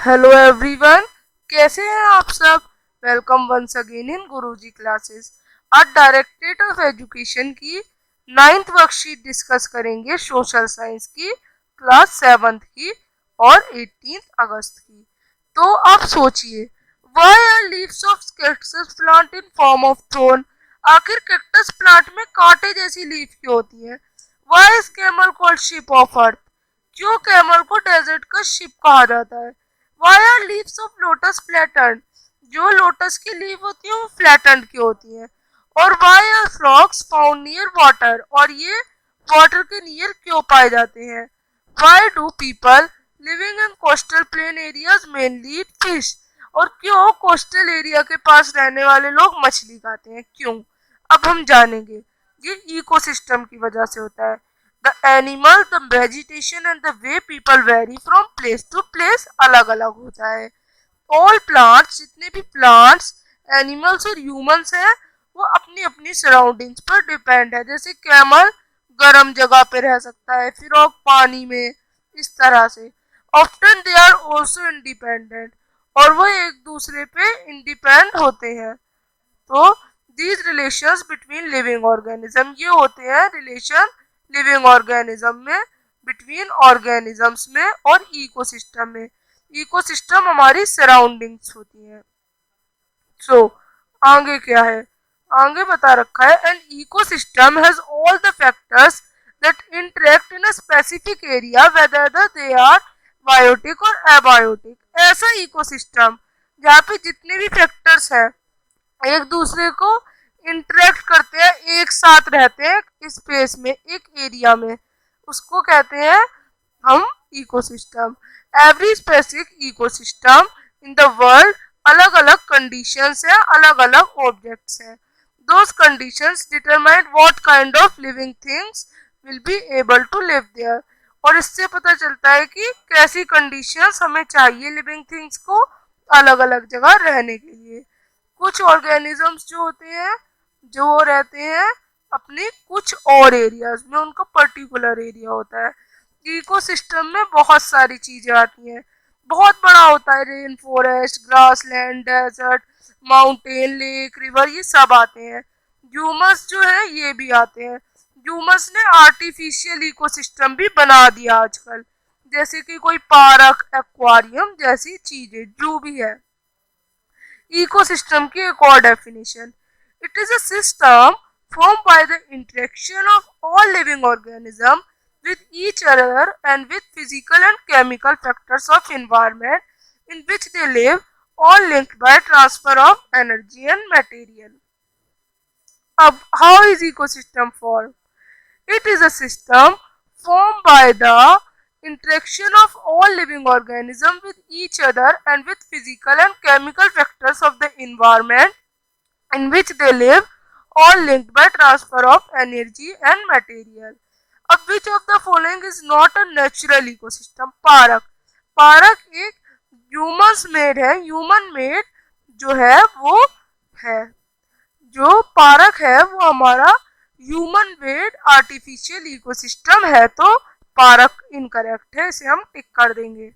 Hello everyone, कैसे हैं आप सब। Welcome once again in Guruji classes. आज डायरेक्टरेट ऑफ एजुकेशन की 9th वर्कशीट डिस्कस करेंगे, सोशल साइंस की, क्लास 7th की और 18 अगस्त की। तो आप सोचिए, why are leaves of cactus plant in form of thorn. आखिर कैक्टस प्लांट में कांटे जैसी लीफ क्यों होती है। Why is camel called ship of earth. क्यों कैमल को डेजर्ट का शिप कहा जाता है। Why are leaves of lotus flattened? जो लोटस की लीफ होती है वो फ्लैटेंड की होती है। और why are frogs found near water? और ये वाटर के नियर क्यों पाए जाते हैं। Why do people living in coastal plain areas mainly eat fish? और क्यों कोस्टल एरिया के पास रहने वाले लोग मछली खाते हैं, क्यों। अब हम जानेंगे। ये इकोसिस्टम की वजह से होता है। The animal, the vegetation and the way people vary from place to place अलग अलग होता है। All plants, जितने भी plants, animals और humans हैं, वो अपनी अपनी सराउंडिंग्स पर डिपेंड है। जैसे कैमल गर्म जगह पे रह सकता है, फ्रॉग पानी में, इस तरह से। Often they are also independent, और वो एक दूसरे पे इंडिपेंड होते हैं। तो these relations between living organism, ये होते हैं रिलेशन लिविंग ऑर्गेनिज्म में, बिटवीन ऑर्गेनिजम्स में और इकोसिस्टम में। इकोसिस्टम हमारी सराउंडिंग्स होती हैं। सो आगे क्या है, आगे बता रखा है, an ecosystem has all the factors that interact in a specific area whether they are biotic और एबायोटिक। ऐसा इकोसिस्टम जहाँ पे जितने भी फैक्टर्स हैं एक दूसरे को इंटरेक्ट करते हैं, एक साथ रहते हैं स्पेस में, एक एरिया में, उसको कहते हैं हम ecosystem. Every specific ecosystem in the world अलग अलग कंडीशंस हैं, अलग अलग ऑब्जेक्ट्स हैं। Those conditions determine what kind of living things will be able to live there. और इससे पता चलता है कि कैसी कंडीशंस हमें चाहिए लिविंग थिंग्स को अलग अलग जगह रहने के लिए। कुछ ऑर्गेनिजम्स जो होते हैं, जो रहते हैं अपने कुछ और एरियाज में, उनका पर्टिकुलर एरिया होता है। इकोसिस्टम में बहुत सारी चीजें आती हैं, बहुत बड़ा होता है। Rain forest, grassland, desert, mountain, lake, river, ये सब आते हैं। ह्यूमस जो है ये भी आते हैं। ह्यूमस ने आर्टिफिशियल इकोसिस्टम भी बना दिया आजकल, जैसे कि कोई पार्क, एक्वारियम जैसी चीजें जो भी है। इकोसिस्टम की एक और definition, it is a system formed by the interaction of all living organisms with each other and with physical and chemical factors of environment in which they live, all linked by transfer of energy and material. अब how is ecosystem formed? It is a system formed by the interaction of all living organisms with each other and with physical and chemical factors of the environment in which they live, all linked by transfer of energy and material. अब which of the following is not a natural ecosystem? Park, park एक human made है, human made जो है वो है। जो park है वो हमारा ह्यूमन मेड आर्टिफिशियल इकोसिस्टम है, तो पारक इनकरेक्ट है, इसे हम टिक कर देंगे।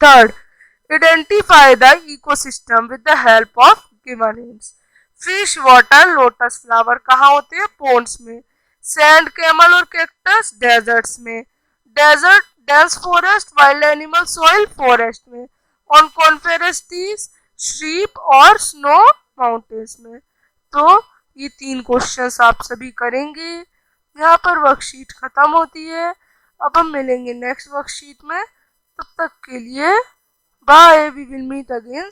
Third, identify the ecosystem with the help of given names. Fish, water, lotus flower कहाँ होते हैं? पोन्ड्स में। सैंड, कैमल और कैक्टस डेजर्ट्स में। Desert, dense forest, wild animal, soil, forest में। ऑन कॉन्फेरस ट्रीज, शीप और स्नो माउंटेन्स में। तो ये 3 क्वेश्चंस आप सभी करेंगे। यहाँ पर वर्कशीट खत्म होती है। अब हम मिलेंगे नेक्स्ट वर्कशीट में, तब तक के लिए bye, we will meet again.